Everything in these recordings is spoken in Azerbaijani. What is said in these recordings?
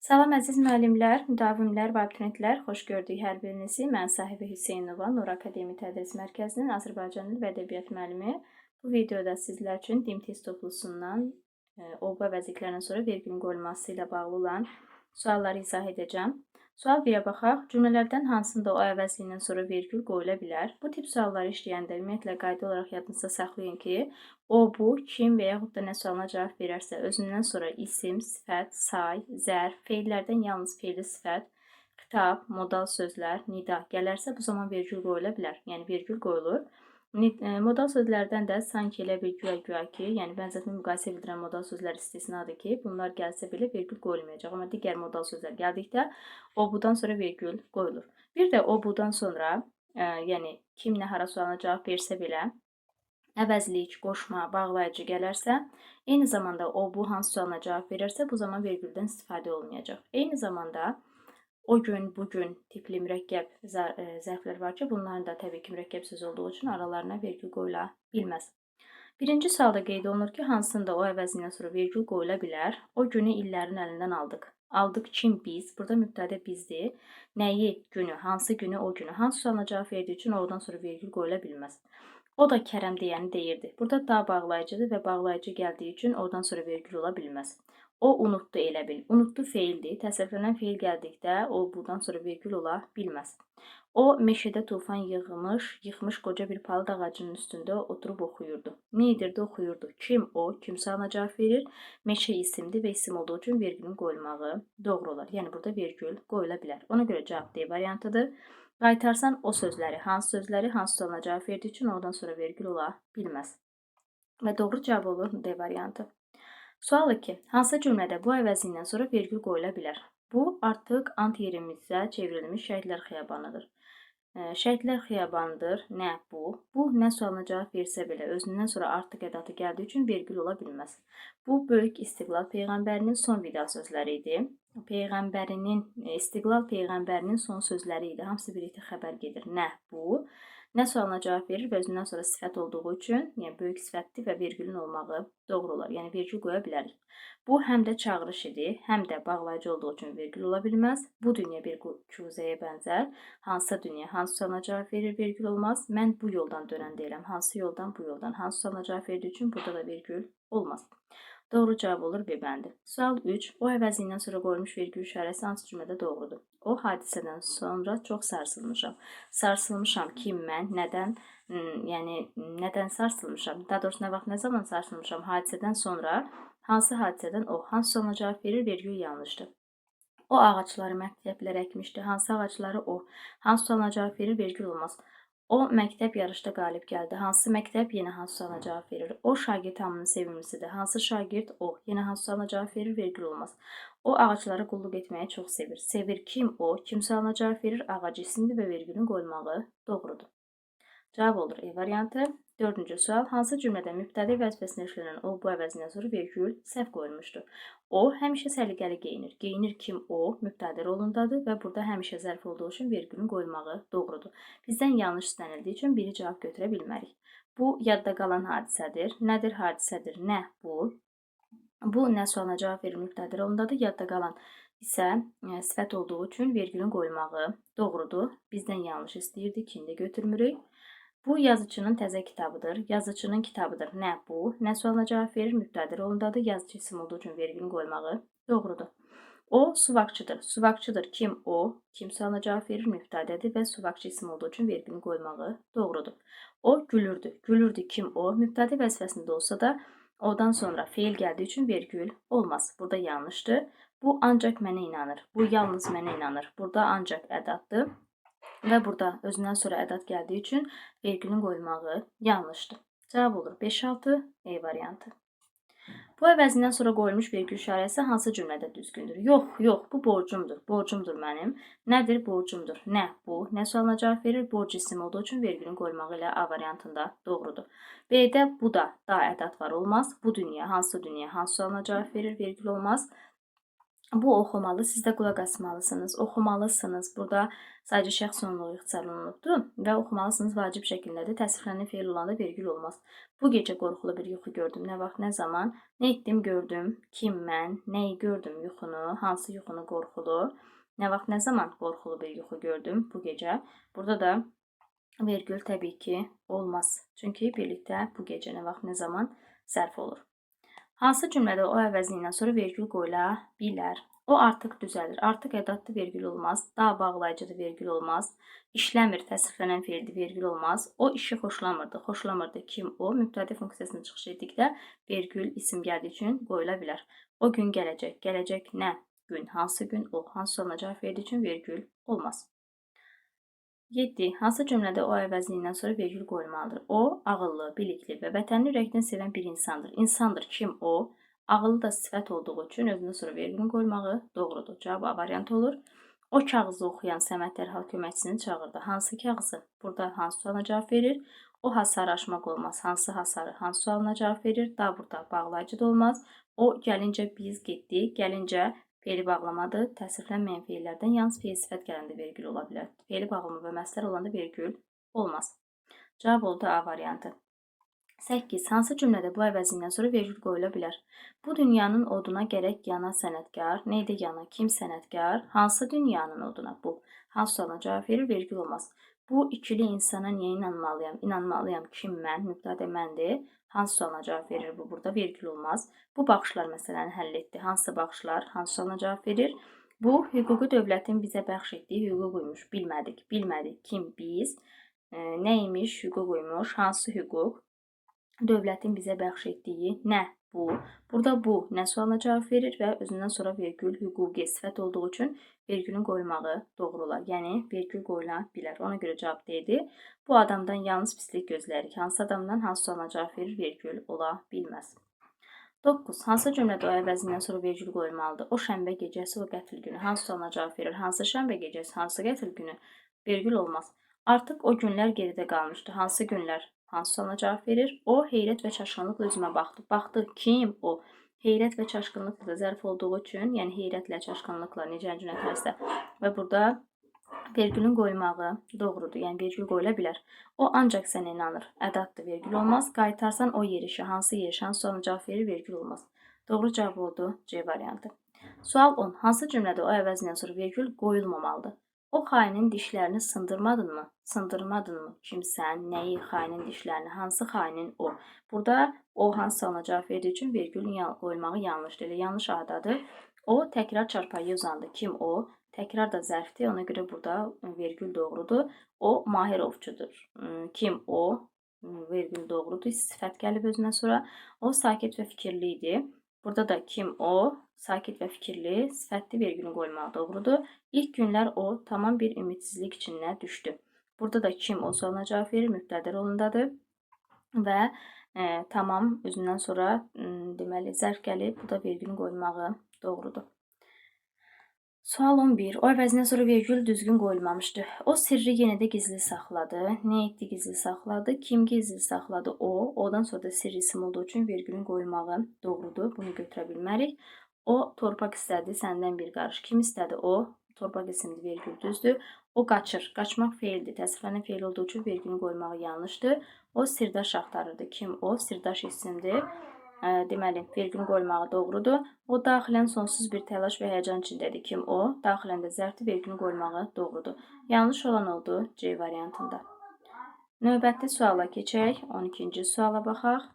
Salam əziz müəllimlər, müdavimlər və abituriyentlər, xoş gördük hər birinizi. Mən Sahibə Hüseynova, Nur Akademi Tədris Mərkəzinin Azərbaycan dil və ədəbiyyat müəllimi. Bu videoda sizlər üçün DİM test toplusundan obba vəzifələrindən sonra vergülün qoyulması ilə bağlı olan sualları izah edəcəm. Sual 1-ə baxaq. Cümlələrdən hansında o əvəzliyindən sonra vergül qoyula bilər? Bu tip sualları işləyəndə ümumiyyətlə qayda olaraq yadınızda saxlayın ki, o, bu, kim və yaxud da nə sualına cavab verərsə, özündən sonra isim, sifət, say, zərf, feillərdən yalnız feili sifət, xitab, modal sözlər, nida gələrsə, bu zaman vergül qoyula bilər. Yəni, vergül qoyulur. Modal sözlərdən də sanki elə bir güya ki, yəni bənzətmə müqayisə bildirən modal sözlər istisnadır ki, bunlar gəlsə belə vergül qoyulmayacaq. Amma digər modal sözlər gəldikdə o-budan sonra vergül qoyulur. Bir də o-budan sonra, yəni kim nə hara sualına cavab versə belə, əvəzlik, qoşma, bağlayıcı gələrsə, eyni zamanda o-bu hansı sualına cavab verərsə, bu zaman vergüldən istifadə olunmayacaq. Eyni zamanda o gün, bugün tipli mürəkkəb zərflər var ki, bunların da təbii ki, mürəkkəb söz olduğu üçün aralarına vergül qoyula bilməz. Birinci sualda qeyd olunur ki, hansında o əvəzindən sonra vergül qoyula bilər? O günü illərin əlindən aldıq. Aldıq kim? Biz. Burada mübtədə bizdir. Nəyi? Günü. Hansı günü? O günü. Hansı sualına cavab verdiyi üçün oradan sonra vergül qoyula bilməz. O da Kərəm deyəni deyirdi. Burada da bağlayıcıdır və bağlayıcı gəldiyi üçün oradan sonra vergül ola bilməz. O unutdu elə bil. Unutdu feildir. Təsəvvürlənən feil gəldikdə o buradan sonra vergül ola bilməz. O meşədə tufan yıxmış qoca bir palıd ağacının üstündə oturub oxuyurdu. Nə edirdi? Oxuyurdu. Kim o? Kim sualına cavab verir? Meşə isimdir və isim olduğu üçün vergülün qoyulmağı doğru olar. Yəni burada vergül qoyula bilər. Ona görə cavab D variantıdır. Qaytarsan o sözləri, hansı sualına cavab verdiyi üçün oradan sonra vergül ola bilməz. Və doğru cavab olur D variantı. Sual 2. Hansı cümlədə bu əvəzindən sonra vergül qoyula bilər? Bu, artıq ant yerimizə çevrilmiş Şəhidlər Xiyabanıdır. Şəhidlər Xiyabanıdır. Nə bu? Bu, nə sualına cavab versə belə, özündən sonra artıq ədatı gəldiyi üçün vergül ola bilməz. Bu, Böyük İstiqlal Peyğəmbərinin son vida sözləri idi. İstiqlal Peyğəmbərinin son sözləri idi. Hamısı birlikdə xəbər gedir. Nə bu? Nə sualına cavab verir və özündən sonra sifət olduğu üçün, yəni böyük sifətdir və vergülün olmağı doğru olar. Yəni vergül qoya bilərik. Bu, həm də çağırış idi, həm də bağlayıcı olduğu üçün vergül ola bilməz. Bu dünya bir kuzəyə bənzər. Hansı dünya, hansı sualına cavab verir, vergül olmaz. Mən bu yoldan dönən deyiləm. Hansı yoldan, bu yoldan. Hansı sualına cavab verdiyi üçün burada da vergül olmaz. Doğru cavab olur B bəndi. Sual 3. O əvəzindən sonra qoyulmuş vergül işarəsi hansı cümlədə doğrudur? O hadisədən sonra çox sarsılmışam. Sarsılmışam kim, mən, nədən? Yəni nədən sarsılmışam? Daha doğrusu nə vaxt, nə zaman sarsılmışam? Hadisədən sonra. Hansı hadisədən? O. Hansı sualına cavab verir? Vergül yanlışdır. O ağacları məktəblər əkmişdi. Hansı ağacları? O. Hansı sualına cavab verir? Vergül olmaz. O məktəb yarışda qalib gəldi. Hansı məktəb? Yenə hansı sualına cavab verir? O şagird hamının sevimlisidir. Hansı şagird? O. Yenə hansı sualına cavab verir? Vergül olmaz. O ağaclara qulluq etməyi çox sevir. Sevir kim? O. Kim sualına cavab verir? Ağac isimdir və vergülün qoyulmağı doğrudur. Cavab olur E variantı. 4-cü sual. Hansı cümlədə mübtədə vəzifəsində işlənən o, bu əvəzindən sonra vergül səhv qoyulmuşdur? O, həmişə səliqəli geyinir. Geyinir kim? O, mübtədə rolundadır və burada həmişə zərf olduğu üçün vergülün qoyulmağı doğrudur. Bizdən yanlış istənildiyi üçün biri cavab götürə bilmərik. Bu, yadda qalan hadisədir. Nədir hadisədir? Nə bu? Bu, nə sualına cavab verir mübtədə rolundadır. Yadda qalan isə sifət olduğu üçün vergülün qoyulmağı doğrudur. Bizdən yanlış istəyirdi, ikini də götürmürük. Bu, yazıçının təzə kitabıdır. Yazıçının kitabıdır. Nə bu? Nə sualına cavab verir? Mübtədə rolundadır. Yazıcı isim olduğu üçün vergülün qoyulmağı doğrudur. O, suvaqçıdır. Suvaqçıdır. Kim? O. Kim sualına cavab verir? Mübtədədir və suvaqçı isim olduğu üçün vergülün qoyulmağı doğrudur. O, gülürdü. Gülürdü. Kim? O. Mübtədə vəzifəsində olsa da, odan sonra feil gəldiyi üçün vergül olmaz. Burada yanlışdır. Bu, ancaq mənə inanır. Bu, yalnız mənə inanır. Burada ancaq ədatdır. Və burada özündən sonra ədat gəldiyi üçün vergülün qoyulmağı yanlışdır. Cavab olur 5-6 E variantı. Bu əvəzindən sonra qoyulmuş vergül işarəsi hansı cümlədə düzgündür? Yox, bu borcumdur. Borcumdur mənim. Nədir? Borcumdur. Nə bu? Nə sualına cavab verir? Borc isim olduğu üçün vergülün qoyulmağı ilə A variantında doğrudur. B-də bu da ədat var olmaz. Bu dünya, hansı dünya, hansı sualına cavab verir? Vergül olmaz. Bu oxumalı, siz də qulaq asmalısınız, oxumalısınız. Burada sadəcə şəxs onluğu ixtisar olunubdur və oxumalısınız vacib şəkildə. Təsvirlənən feil olanda vergül olmaz. Bu gecə qorxulu bir yuxu gördüm. Nə vaxt, nə zaman? Nə etdim, gördüm. Kim, mən? Nəyi gördüm, yuxunu? Hansı yuxunu qorxulu? Nə vaxt, nə zaman qorxulu bir yuxu gördüm bu gecə? Burada da vergül təbii ki olmaz. Çünki birlikdə bu gecə, nə vaxt, nə zaman sərf olur. Hansı cümlədə o əvəzindən sonra vergül qoyula bilər? O artıq düzəlir. Artıq ədatlı vergül olmaz. Daha bağlayıcıdır vergül olmaz. İşləmir, təsriflənən feildir, vergül olmaz. O işi xoşlamırdı. Xoşlamırdı kim o? Mübtədi funksiyasına çıxış etdikdə vergül isim gəldiyi üçün qoyula bilər. O gün gələcək. Gələcək nə gün? Hansı gün? O hansı sualına cavab verdiyi üçün vergül olmaz. 7. Hansı cümlədə o əvəzliyindən sonra vergül qoyulmalıdır? O, ağıllı, bilikli və vətənini ürəkdən sevən bir insandır. İnsandır kim o? Ağıllı da sifət olduğu üçün özündən sonra vergülün qoyulmağı doğrudur. Cavab A variantı olur. O kağızı oxuyan Səməd dərhal köməkçisini çağırdı. Hansı kağızı? Burada hansı sualına cavab verir? O hasarı aşmaq olmaz. Hansı hasarı? Hansı sualına cavab verir? Da burada bağlayıcı da olmaz. O gəlincə biz getdik. Gəlincə feili bağlamadır. Təsriflənməyən feillərdən yalnız feil sifət gələndə vergül ola bilər. Feili bağlama və məsdər olanda vergül olmaz. Cavab oldu A variantı. 8. Hansı cümlədə bu əvəzindən sonra vergül qoyula bilər? Bu dünyanın oduna gərək yana sənətkar. Neydə yana? Kim sənətkar? Hansı dünyanın oduna? Bu. Hansı sualına cavab verir? Vergül olmaz. Bu ikili insana niyə inanmalıyam? İnanmalıyam kim mən? Mübtədə məndir. Hansı sualına cavab verir bu? Burada vergül olmaz. Bu baxışlar məsələni həll etdi. Hansı baxışlar? Hansı sualına cavab verir? Bu, hüquqi dövlətin bizə bəxş etdiyi hüququymuş. Bilmədik. Bilmədik. Kim? Biz. Neymiş? Hüququymuş. Hansı hüquq? Dövlətin bizə bəxş etdiyi nə? Bu. Burada bu nə sualına cavab verir və özündən sonra vergül hüquqi sifət olduğu üçün vergülün qoyulmağı doğru olar. Yəni, vergül qoyula bilər. Ona görə cavab D-dir. Bu adamdan yalnız pislik gözləyirik. Hansı adamdan hansı sualına cavab verir? Vergül ola bilməz. 9. Hansı cümlədə o əvəzindən sonra vergül qoyulmalıdır? O şənbə gecəsi, o qətl günü. Hansı sualına cavab verir? Hansı şənbə gecəsi, hansı qətl günü? Vergül olmaz. Artıq o günlər geridə qalmışdı. Hansı günlər? Hansı sualına cavab verir? O heyrət və çaşqınlıqla üzümə baxdı. Baxdı kim o? Heyrət və çaşqınlıqla da zərf olduğu üçün, yəni heyrətlə, çaşqınlıqla, necə cümlə tərsə və burada vergülün qoyulmağı doğrudur. Yəni vergül qoyula bilər. O ancaq sənə inanır. Ədatdır, vergül olmaz. Qaytarsan o yerişi, hansı yerişi, hansı sualına cavab verir? Vergül olmaz. Doğru cavab oldu C variantı. Sual 10. Hansı cümlədə o əvəzindən sonra vergül qoyulmamalıdır? O xainin dişlərini sındırmadınmı? Sındırmadınmı? Kimsən? Nəyi? Xainin dişlərini? Hansı xainin o? Burada o hansı sualına cavab verdiyi üçün vergülün qoyulmağı yanlışdır. Elə yanlış adadır. O təkrar çarpayıya uzandı. Kim o? Təkrar da zərfdir. Ona görə burada vergül doğrudur. O mahir ovçudur. Kim o? Vergül doğrudur. Sifət gəlib özündən sonra. O sakit və fikirli idi. Burada da kim o? Sakit və fikirli, sifətli vergülün qoyulmağı doğrudur. İlk günlər o tamam bir ümidsizlik içinə düşdü. Burada da kim o sualına cavab verir? Mübtədə rolundadır. Və tamam özündən sonra deməli zərf gəlib. Bu da vergülün qoyulmağı doğrudur. Sual 11. O əvəzindən sonra vergül düzgün qoyulmamışdı. O sirri yenə də gizli saxladı. Nə etdi gizli saxladı? Kim gizli saxladı? O. Odan sonra da sirri isim olduğu üçün vergülün qoyulmağı doğrudur. Bunu götürə bilmərik. O torpaq istədi səndən bir qarış. Kim istədi? O. Torpaq isimli vergül düzdür. O qaçır. Qaçmaq feildir. Təsriflənən feil olduğu üçün vergülün qoyulmağı yanlışdır. O sirdaş axtarırdı. Kim o? Sirdaş isimdir. Deməli, vergülün qoyulmağı doğrudur. O daxilən sonsuz bir təlaş və həyəcan içindədir. Kim o? Daxilən də zərfli vergülün qoyulmağı doğrudur. Yanlış olan oldu C variantında. Növbəti suala keçək. 12-ci suala baxaq.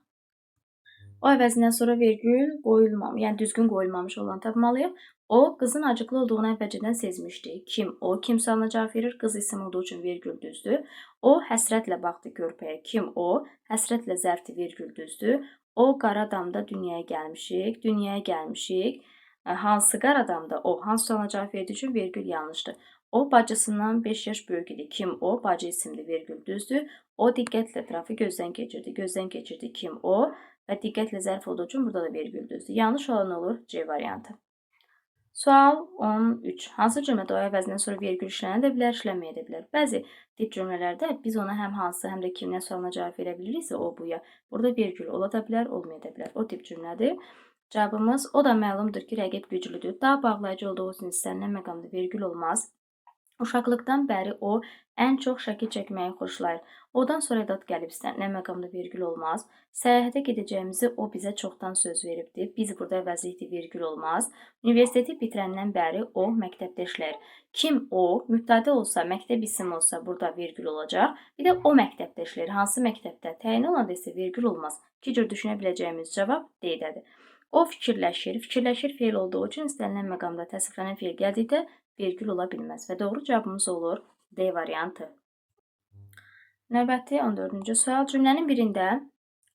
O əvəzindən sonra vergül qoyulmamış, yəni düzgün qoyulmamış olan tapmalıyıq. O, qızın acıqlı olduğunu əvvəlcədən sezmişdi. Kim o? Kim sualına cavab verir? Qız isim olduğu üçün vergül düzdür. O, həsrətlə baxdı körpəyə. Kim o? Həsrətlə zərfli vergül düzdür. O, Qaradamda dünyaya gəlmişik. Dünyaya gəlmişik. Hansı Qaradamda? O, hansı sualına cavab verdiyi üçün vergül yanlışdır. O, bacısından 5 yaş böyük idi. Kim o? Bacı isimli vergül düzdür. O, diqqətlə ətrafı gözdən keçirdi. Gözdən keçirdi. Kim o? Və diqqətlə zərf olduğu üçün burada da vergül düzdür. Yanlış olan olur C variantı. Sual 13. Hansı cümlədə o əvəzindən sonra vergül işlənə də bilər, işlənməyə də bilər. Bəzi tip cümlələrdə biz ona həm hansı, həm də kimdən sualına cavab verə biliriksə o, bu, ya. Burada vergül ola da bilər, olmaya da bilər. O tip cümlədir. Cavabımız o da məlumdur ki, rəqib güclüdür. Daha bağlayıcı olduğu üçün istənilən məqamda vergül olmaz. Uşaqlıqdan bəri o ən çox şəkil çəkməyi xoşlayır. Odan sonra edat gəlib istənilən məqamda vergül olmaz. Səyahətə gedəcəyimizi o bizə çoxdan söz veribdi. Biz burada əvəzlikdir, vergül olmaz. Universiteti bitirəndən bəri o məktəbdə işləyir. Kim o? Mübtədə olsa, məktəb isim olsa burada vergül olacaq. Bir də o məktəbdə işləyir. Hansı məktəbdə? Təyin olanda isə vergül olmaz. İki cür düşünə biləcəyimiz cavab D-dədir. O fikirləşir. Fikirləşir feil olduğu üçün istənilən məqamda təsvirlənən feil gəldikdə vergül ola bilməz və doğru cavabımız olur D variantı. Növbəti 14-cü sual. Cümlənin birində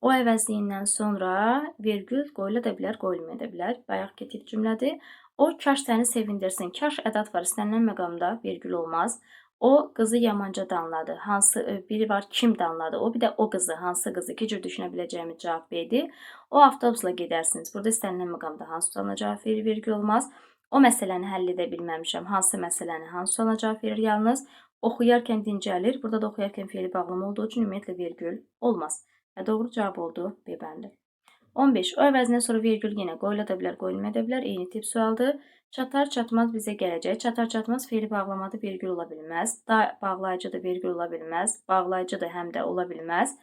o əvəzliyindən sonra vergül qoyula da bilər, qoyulmaya da bilər. Bayaqki tip cümlədir. O kaş səni sevindirsin. Kaş ədat var, istənilən məqamda vergül olmaz. O qızı yamanca danladı. Hansı biri var, kim danladı? O bir də o qızı, hansı qızı? İki cür düşünə biləcəyimiz cavab B-dir. O avtobusla gedərsiniz. Burada istənilən məqamda hansı sualına cavab verir, vergül olmaz. O məsələni həll edə bilməmişəm. Hansı məsələni, hansı sualına cavab verir yalnız? Oxuyarkən dincəlir. Burada da oxuyarkən feili bağlama olduğu üçün ümumiyyətlə vergül olmaz. Və doğru cavab oldu B bəndi. 15. O əvəzindən sonra vergül yenə qoyula da bilər, qoyulmaya da bilər. Eyni tip sualdır. Çatar çatmaz bizə gələcək. Çatar çatmaz feili bağlamada vergül ola bilməz. Da bağlayıcı da vergül ola bilməz. Bağlayıcı da həm də ola bilməz.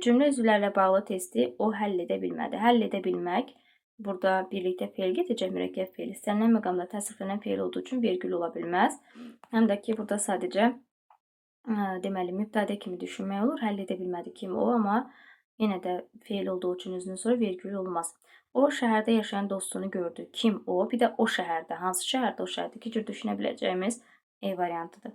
Cümlə üzvlərlə bağlı testi o həll edə bilmədi. Həll edə bilmək. Burada birlikdə feil gedəcək, mürəkkəb feil. İstənilən məqamda təsvirlənən feil olduğu üçün vergül ola bilməz. Həm də ki, burada sadəcə deməli, mübtədə kimi düşünmək olur. Həll edə bilmədi kimi o, amma yenə də feil olduğu üçün özündən sonra vergül olmaz. O şəhərdə yaşayan dostunu gördü. Kim o? Bir də o şəhərdə. Hansı şəhərdə? O şəhərdə. İki cür düşünə biləcəyimiz E variantıdır.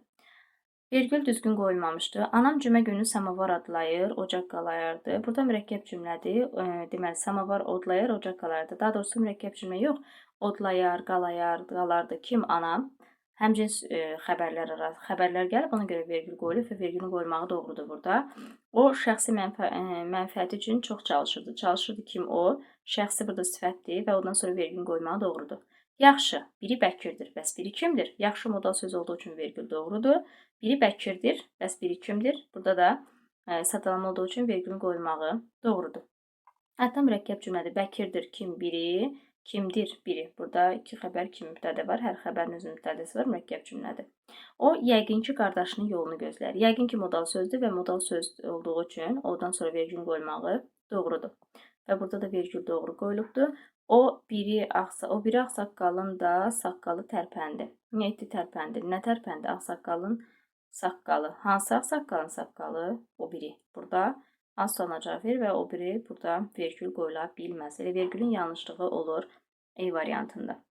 Vergül düzgün qoyulmamışdı. Anam cümə günü samavar adlayır, ocaq qalayardı. Burada mürəkkəb cümlədir. Deməli, samavar odlayır, ocaq qalayardı. Daha doğrusu mürəkkəb cümlə yox. Odlayar, qalayar, qalardı. Kim? Anam. Həmcins xəbərlər gəlib, ona görə vergül qoyulub və vergülün qoyulmağı doğrudur burada. O şəxsi mənfəəti üçün çox çalışırdı. Çalışırdı kim o? Şəxsi burada sifətdir və ondan sonra vergülün qoyulmağı doğrudur. Yaxşı, biri Bəkirdir, bəs biri kimdir? Yaxşı modal söz olduğu üçün vergül doğrudur. Biri Bəkirdir, bəs biri kimdir? Burada da sadalama olduğu üçün vergülün qoyulmağı doğrudur. Hətta mürəkkəb cümlədir. Bəkirdir kim? Biri. Kimdir? Biri. Burada iki xəbər, iki mübtədə var. Hər xəbərin özünün mübtədəsi var. Mürəkkəb cümlədir. O yəqin ki, qardaşının yolunu gözlər. Yəqin ki, modal sözdür və modal söz olduğu üçün oradan sonra vergülün qoyulmağı doğrudur. Və burada da vergül doğru qoyulubdur. O biri ağsaqqalın da saqqalı tərpəndi. Nə etdi tərpəndi? Nə tərpəndi? Ağsaqqalın saqqalı. Hansı ağsaqqalın saqqalı? O biri. Burada hansı sualına cavab verir və o biri burada vergül qoyula bilməz. Elə vergülün yanlışlığı olur E variantında.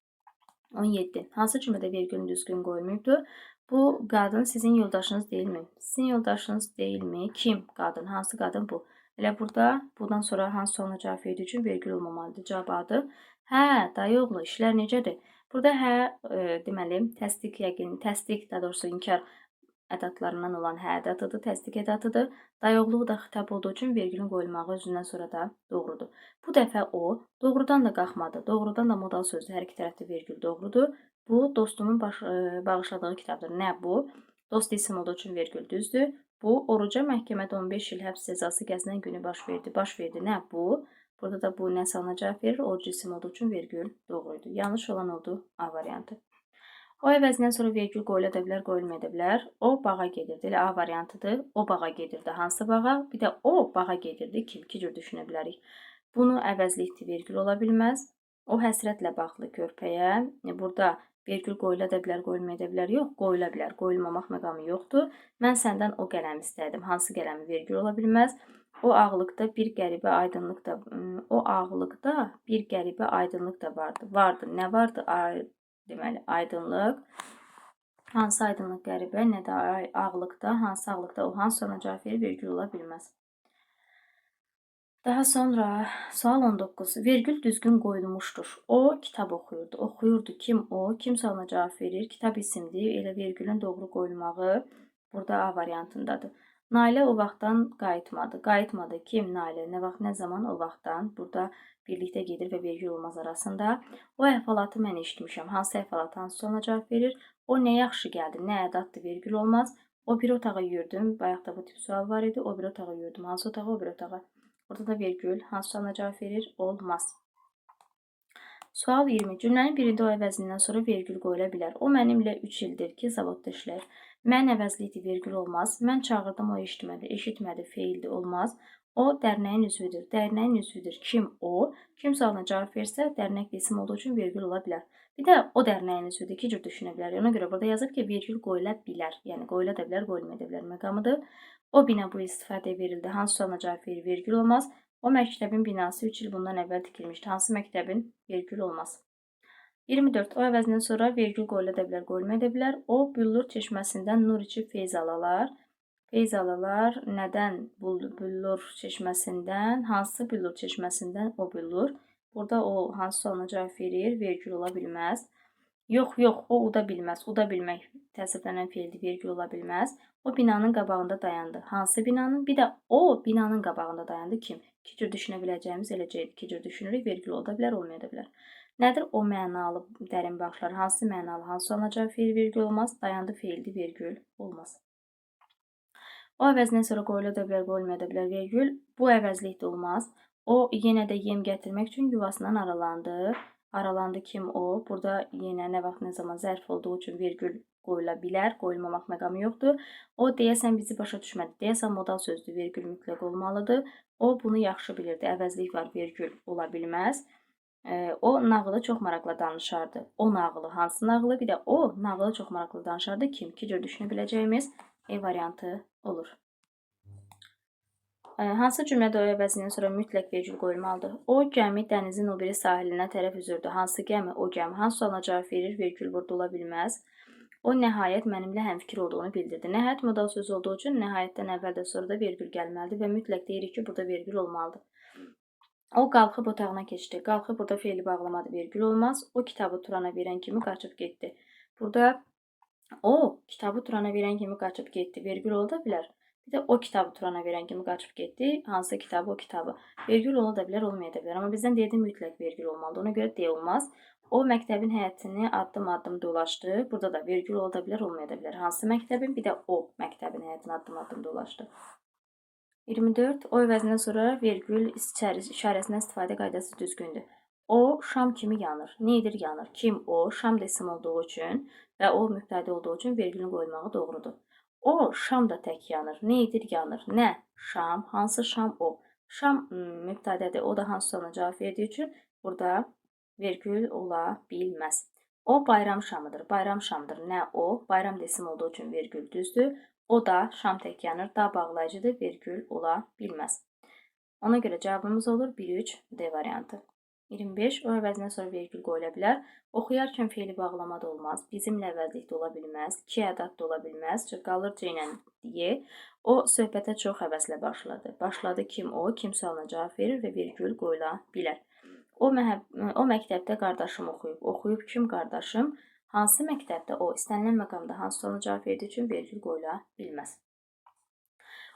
17. Hansı cümlədə vergülün düzgün qoyulmayıbdır? Bu qadın sizin yoldaşınız deyilmi? Sizin yoldaşınız deyilmi? Kim? Qadın. Hansı qadın bu? Elə burada bundan sonra hansı sualına cavab verdiyi üçün vergül olmamalıdır. Cavab adı. Hə, dayıoğlu, işlər necədir? Burada hə, deməli, təsdiq yəqin, təsdiq, daha doğrusu inkar ədatlarından olan hə ədatıdır, təsdiq ədatıdır. Dayıoğlu da xitab olduğu üçün vergülün qoyulmağı özündən sonra da doğrudur. Bu dəfə o doğrudan da qalxmadı. Doğrudan da modal sözdür. Hər iki tərəfdə vergül doğrudur. Bu dostumun bağışladığı kitabdır. Nə bu? Dost isim olduğu üçün vergül düzdür. Bu oruca məhkəmədə 15 il həbs cəzası gəzilən günü baş verdi. Baş verdi. Nə bu? Burada da bu nə sualına cavab verir. Oruc isim olduğu üçün vergül doğruydu. Yanlış olan oldu A variantı. O əvəzindən sonra vergül qoyula da bilər, qoyulmaya da bilər. O bağa gedirdi. Elə A variantıdır. O bağa gedirdi. Hansı bağa? Bir də o bağa gedirdi. İki cür düşünə bilərik. Bunu əvəzlikdir, vergül ola bilməz. O həsrətlə baxdı körpəyə. Burada vergül qoyula da bilər, qoyulmaya da bilər. Yox, qoyula bilər. Qoyulmamaq məqamı yoxdur. Mən səndən o qələmi istədim. Hansı qələmi? Vergül ola bilməz. O ağlıqda bir qəribə aydınlıq da vardı. Vardı. Nə vardı? Deməli, aydınlıq. Hansı aydınlıq qəribə, nə də ağlıqda, hansı ağlıqda, o hansı ona cavab verir, vergül ola bilməz. Daha sonra sual 19. Vergül düzgün qoyulmuşdur. O kitab oxuyurdu. Oxuyurdu kim o? Kim sualına cavab verir? Kitab isimdir. Elə vergülün doğru qoyulmağı burada A variantındadır. Nailə o vaxtdan qayıtmadı. Qayıtmadı. Kim Nailə? Nə vaxt, nə zaman? O vaxtdan. Burada birlikdə gedir və vergül olmaz arasında. O əhvalatı mən eşitmişəm. Hansı əhvalat, hansı sualına cavab verir? O nə yaxşı gəldi, nə ədatdır, vergül olmaz. O bir otağa yürüdüm. Bayaqda bu tip sual var idi. O bir otağa yürüdüm. Hansı otağa, o bir otağa. Burada da vergül hansı sualına cavab verir? Olmaz. Sual 20. Cümlənin birində o əvəzliyindən sonra vergül qoyula bilər. O mənimlə 3 ildir ki, zavodda işləyir. Mən əvəzlikdir, vergül olmaz. Mən çağırdım, o eşitmədi. Eşitmədi, feildir, olmaz. O dərnəyin üzvüdür. Dərnəyin üzvüdür. Kim o? Kim sualına cavab versə, dərnək isim olduğu üçün vergül ola bilər. Bir də o dərnəyin üzvüdür. İki cür düşünə bilər. Ona görə burada yazıb ki, vergül qoyula bilər. Yəni qoyula da bilər, qoyulmaya da bilər məqamıdır. O bina bu istifadəyə verildi. Hansı sualına cavab verir? Vergül olmaz. O məktəbin binası 3 il bundan əvvəl tikilmişdi. Hansı məktəbin? Vergül olmaz. 24. O əvəzindən sonra vergül qoyula da bilər, qoyulmaya da bilər. O büllur çeşməsindən nur içib feyz alalar. Feyz alalar. Nədən? Büllur çeşməsindən. Hansı büllur çeşməsindən? O büllur. Burada o hansı sualına cavab verir? Vergül ola bilməz. Yox, o uda bilməz. Uda bilmək təsriflənən feildir, vergül ola bilməz. O binanın qabağında dayandı. Hansı binanın? Bir də o binanın qabağında dayandı. Kim? İki cür düşünə biləcəyimiz eləcə iki cür düşünürük. Vergül ola bilər, olmaya da bilər. Nədir o mənalı dərin baxışlar? Hansı mənalı? Hansı sualına cavab verir? Vergül olmaz. Dayandı feildir, vergül olmaz. O əvəzindən sonra qoyula da bilər, qoyulmaya da bilər, vergül. Bu əvəzlik də olmaz. O yenə də yem gətirmək üçün yuvasından aralandı. Aralandı kim o? Burada yenə nə vaxt, nə zaman zərf olduğu üçün vergül qoyula bilər, qoyulmamaq məqamı yoxdur. O deyəsən bizi başa düşmədi. Deyəsən modal sözdür, vergül mütləq olmalıdır. O bunu yaxşı bilirdi. Əvəzlik var, vergül ola bilməz. O nağılı çox maraqlı danışardı. O nağılı, hansı nağılı? Bir də o nağılı çox maraqlı danışardı. Kim? İki cür düşünə biləcəyimiz E variantı olur. Hansı cümlədə o əvəzindən sonra mütləq vergül qoyulmalıdır? O gəmi dənizin o biri sahilinə tərəf üzürdü. Hansı gəmi? O gəmi. Hansı sualına cavab verir? Vergül burada ola bilməz. O nəhayət mənimlə həmfikir olduğunu bildirdi. Nəhayət modal söz olduğu üçün nəhayətdən əvvəl də sonra da vergül gəlməlidir və mütləq deyirik ki, burada vergül olmalıdır. O qalxıb otağına keçdi. Qalxıb burada feili bağlamadı, vergül olmaz. O kitabı Turana verən kimi qaçıb getdi. Burada o kitabı Turana verən kimi qaçıb getdi. Vergül ola da bilər. Bir də o kitabı Turana verən kimi qaçıb getdi. Hansı kitabı? O kitabı. Vergül ola da bilər, olmaya da bilər. Amma bizdən deyildi mütləq vergül olmalıdır. Ona görə D olmaz. O məktəbin həyətini addım-addım dolaşdı. Burada da vergül ola da bilər, olmaya da bilər. Hansı məktəbin? Bir də o məktəbin həyətini addım-addım dolaşdı. 24. O əvəzindən sonra vergül işarəsindən istifadə qaydası düzgündür. O şam kimi yanır. Nə edir? Yanır. Kim o? Şam da isim olduğu üçün və o mübtədə olduğu üçün vergülün qoyulmağı doğrudur. O şam da tək yanır. Nə edir? Yanır. Nə? Şam. Hansı şam? O. Şam mübtədədir. O da hansı sualına cavab verdiyi üçün burada vergül ola bilməz. O bayram şamıdır. Bayram şamıdır. Nə o? Bayram da isim olduğu üçün vergül düzdür. O da şam tək yanır. Da bağlayıcıdır. Vergül ola bilməz. Ona görə cavabımız olur 1-3 D variantı. 25. O əvəzindən sonra vergül qoyula bilər. Oxuyarkən feili bağlamada olmaz. Bizimlə əvəzlikdə ola bilməz. Ki ədad da ola bilməz. Qalır C ilə D. O söhbətə çox həvəslə başladı. Başladı kim o? Kim sualına cavab verir və vergül qoyula bilər. O məktəbdə qardaşım oxuyub. Oxuyub kim qardaşım? Hansı məktəbdə o? İstənilən məqamda hansı sualına cavab verdiyi üçün vergül qoyula bilməz.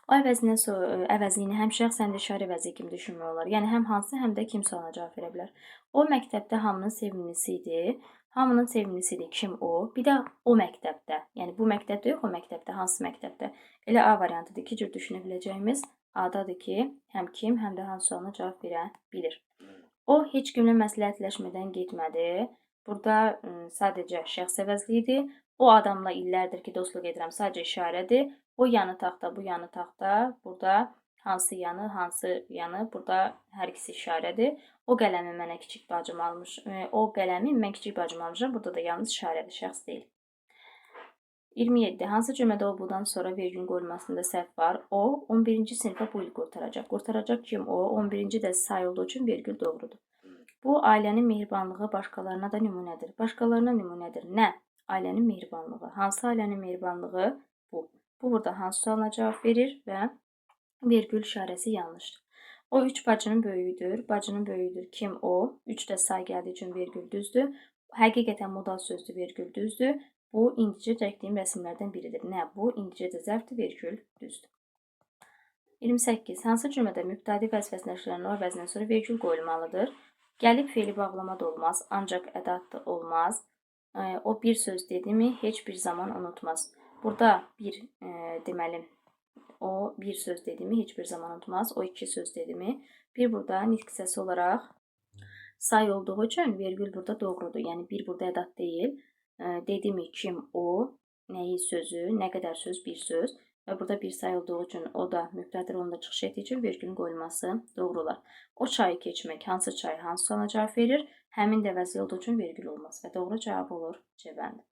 O əvəzliyini həm şəxs, həm də işarə əvəzliyi kimi düşünmək olar. Yəni həm hansı, həm də kim sualına cavab verə bilər. O məktəbdə hamının sevimlisi idi. Hamının sevimlisi idi. Kim o? Bir də o məktəbdə. Yəni bu məktəbdə yox, o məktəbdə. Hansı məktəbdə? Elə A variantıdır. İki cür düşünə biləcəyimiz A-dadır ki, həm kim, həm də hansı sualına cavab verə bilir. O heç kimlə məsləhətləşmədən getmədi. Burada sadəcə şəxs əvəzliyidir. O adamla illərdir ki, dostluq edirəm. Sadəcə işarədir. O yanı taxta, bu yanı taxta. Burada hansı yanı, hansı yanı. Burada hər ikisi işarədir. O qələmi mənə kiçik bacım almış. O qələmi mən kiçik bacım almışam. Burada da yalnız işarədir, şəxs deyil. 27. Hansı cümlədə o bundan sonra vergülün qoyulmasında səhv var? O 11-ci sinifə bu il qurtaracaq. Qurtaracaq kim o? 11-ci də say olduğu üçün vergül doğrudur. Bu ailənin mehribanlığı başqalarına da nümunədir. Başqalarına nümunədir. Nə? Ailənin mehribanlığı. Hansı ailənin mehribanlığı? Bu. Bu burada hansı sualına cavab verir və vergül işarəsi yanlışdır. O 3 bacının böyüyüdür. Bacının böyüyüdür. Kim o? 3 də say gəldiyi üçün vergül düzdür. Həqiqətən modal sözdür, vergül düzdür. Bu indicə çəkdiyim rəsmlərdən biridir. Nə? Bu indicə də zərfdir, vergül düzdür. 28. Hansı cümlədə mübtədi vəzifəsindən o əvəzindən sonra vergül qoyulmalıdır? Gəlib feili bağlama da olmaz, ancaq ədat da olmaz. O bir söz dedi mi, heç bir zaman unutmaz. Burada deməli, o bir söz dedi mi, heç bir zaman unutmaz. O iki söz dedi mi. Bir burada nitq hissəsi olaraq say olduğu üçün vergül burada doğrudur. Yəni 1 burada ədat deyil. Dedimi kim, o, nəyi sözü, nə qədər söz, bir söz. Və burada bir say olduğu üçün o da mübtədir, onu da çıxış etdiyi üçün vergülün qoyulması doğru olar. O çayı keçmək, hansı çay, hansı suala cavab verir? Həmin də əvəzli olduğu üçün vergül olmaz və doğru cavab olur C bəndi.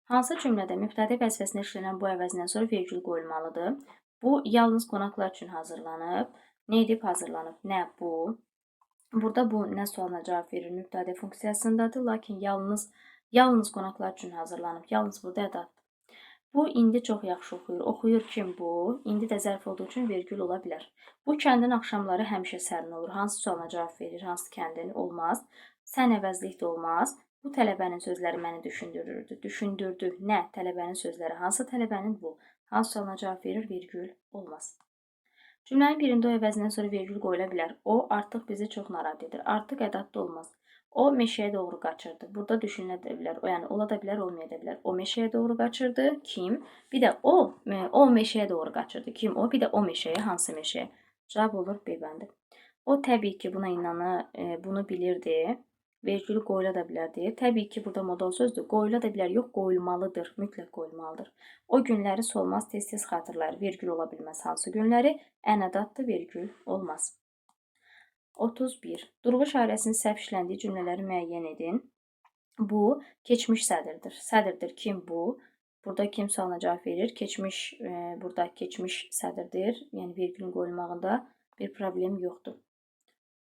Hansı cümlədə mübtədi vəzifəsində işlənən bu əvəzindən sonra vergül qoyulmalıdır? Bu yalnız qonaqlar üçün hazırlanıb. Nə edib hazırlanıb? Nə bu? Burada bu nə sualına cavab verir? Mübtədi funksiyasındadır, lakin yalnız qonaqlar üçün hazırlanıb. Yalnız burada ədatdır. Bu indi çox yaxşı oxuyur. Oxuyur kim bu? İndi də zərf olduğu üçün vergül ola bilər. Bu kəndin axşamları həmişə sərin olur. Hansı sualına cavab verir? Hansı kəndin? Olmaz. Sən əvəzlik də olmaz. Bu tələbənin sözləri məni düşündürürdü. Düşündürdü. Nə? Tələbənin sözləri. Hansı tələbənin bu? Hansı sualına cavab verir? Vergül olmaz. Cümlənin birində o əvəzindən sonra vergül qoyula bilər. O artıq bizi çox narahat edir. Artıq ədatda olmaz. O meşəyə doğru qaçırdı. Burada düşünülə də bilər. Yəni ola da bilər, olmaya da bilər. O meşəyə doğru qaçırdı. Kim? Bir də o meşəyə doğru qaçırdı. Kim o? Bir də o meşəyə, hansı meşəyə? Cavab olur B bəndi. O təbii ki, buna inanır, bunu bilirdi. Vergülü qoyula da bilər deyir. Təbii ki, burada modal sözdür. Qoyula da bilər, yox, qoyulmalıdır. Mütləq qoyulmalıdır. O günləri solmaz, tez-tez xatırlayır. Vergül ola bilməz hansı günləri? Ən ədatdır, vergül olmaz. 31. Durğu işarəsinin səhv işləndiyi cümlələri müəyyən edin. Bu, keçmiş sədirdir. Sədirdir kim bu? Burada kim sualına cavab verir? Keçmiş, burada keçmiş sədirdir. Yəni vergülün qoyulmağında bir problem yoxdur.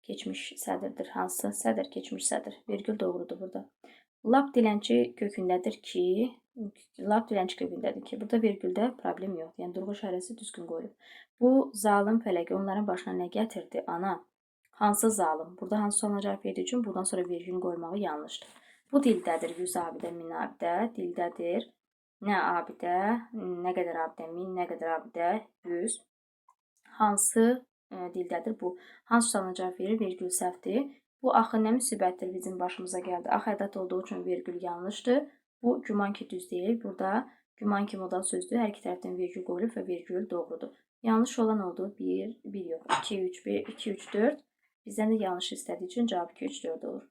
Keçmiş sədirdir. Hansı sədir? Keçmiş sədir. Vergül doğrudur burada. Lap dilənçi kökündədir ki, burada vergüldə problem yoxdur. Yəni durğu işarəsi düzgün qoyulub. Bu zalım fələk onların başına nə gətirdi? Ana. Hansı zalım? Burada hansı sualına cavab verdiyi üçün buradan sonra vergülün qoyulmağı yanlışdır. Bu dildədir 100 abidə, 1000 abidə. Dildədir. Nə abidə, nə qədər abidə, 1000, nə qədər abidə, 100. Hansı dildədir bu? Hansı sualına cavab verir? Vergül səhvdir. Bu axı nə müsibətdir bizim başımıza gəldi. Axı ədat olduğu üçün vergül yanlışdır. Bu güman ki düz deyil. Burada güman ki modal sözdür. Hər iki tərəfdən vergül qoyulub və vergül doğrudur. Yanlış olan oldu. 1 yox. 2, 3, 2, 3, 4. Bizdən də yanlış istədiyi üçün cavab 2, 3, 4 olur.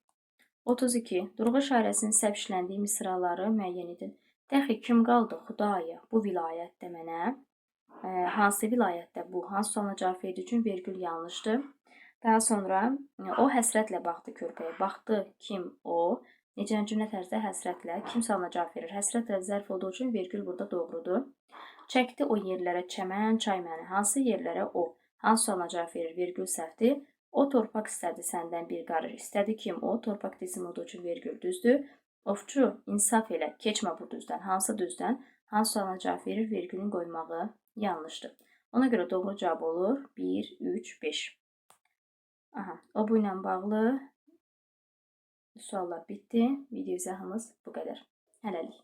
32. Durğu işarəsinin səhv işləndiyi misraları müəyyən edin. Dəxi kim qaldı? Xudaya. Bu vilayətdə mənə. Hansı vilayətdə bu? Hansı sualına cavab verdiyi üçün vergül yanlışdır. Daha sonra o həsrətlə baxdı körpəyə. Baxdı kim o? Necə cümlə tərzdə həsrətlə. Kim sualına cavab verir? Həsrətlə zərf olduğu üçün vergül burada doğrudur. Çəkdi o yerlərə çəmən, çay məni. Hansı yerlərə o? Hansı sualına cavab verir? Vergül səhvdir. O torpaq istədi səndən bir qarış. İstədi kim o? Torpaq isim olduğu üçün vergül düzdür. Ovçu, insaf elə, keçmə bu düzdən. Hansı düzdən? Hansı sualına cavab verir? Vergülün qoyulmağı yanlışdır. Ona görə doğru cavab olur 1, 3, 5. O bu ilə bağlı suallar bitdi. Video izahımız bu qədər. Hələlik.